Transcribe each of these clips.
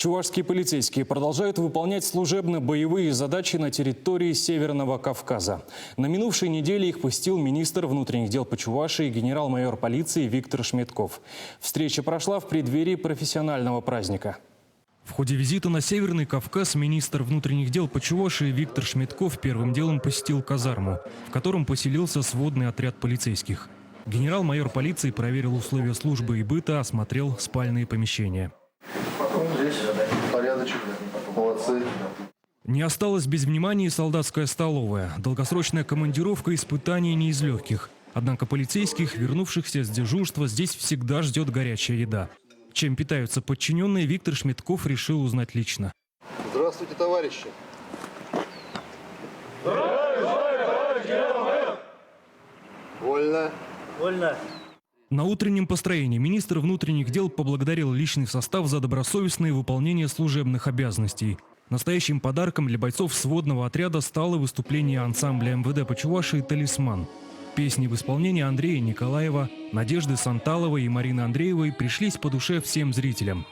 Чувашские полицейские продолжают выполнять служебно-боевые задачи на территории Северного Кавказа. На минувшей неделе их посетил министр внутренних дел по Чувашии генерал-майор полиции Виктор Шметков. Встреча прошла в преддверии профессионального праздника. В ходе визита на Северный Кавказ министр внутренних дел по Чувашии Виктор Шметков первым делом посетил казарму, в котором поселился сводный отряд полицейских. Генерал-майор полиции проверил условия службы и быта, осмотрел спальные помещения. Здесь порядочек, молодцы. Не осталось без внимания и солдатская столовая. Долгосрочная командировка испытаний не из легких. Однако полицейских, вернувшихся с дежурства, здесь всегда ждет горячая еда. Чем питаются подчиненные, Виктор Шметков решил узнать лично. Здравствуйте, товарищи. Вольно. Вольно. На утреннем построении министр внутренних дел поблагодарил личный состав за добросовестное выполнение служебных обязанностей. Настоящим подарком для бойцов сводного отряда стало выступление ансамбля МВД по Чувашии «Талисман». Песни в исполнении Андрея Николаева, Надежды Санталовой и Марины Андреевой пришлись по душе всем зрителям.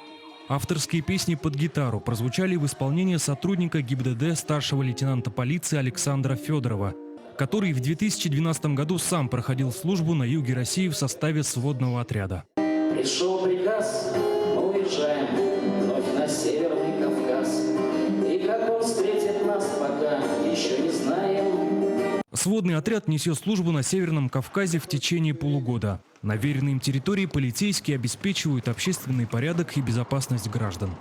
Авторские песни под гитару прозвучали в исполнении сотрудника ГИБДД старшего лейтенанта полиции Александра Федорова, который в 2012 году сам проходил службу на юге России в составе сводного отряда. Пришел приказ, мы уезжаем вновь на Северный Кавказ. И как он встретит нас, пока еще не знаем. Сводный отряд несет службу на Северном Кавказе в течение полугода. На веренной им территории полицейские обеспечивают общественный порядок и безопасность граждан.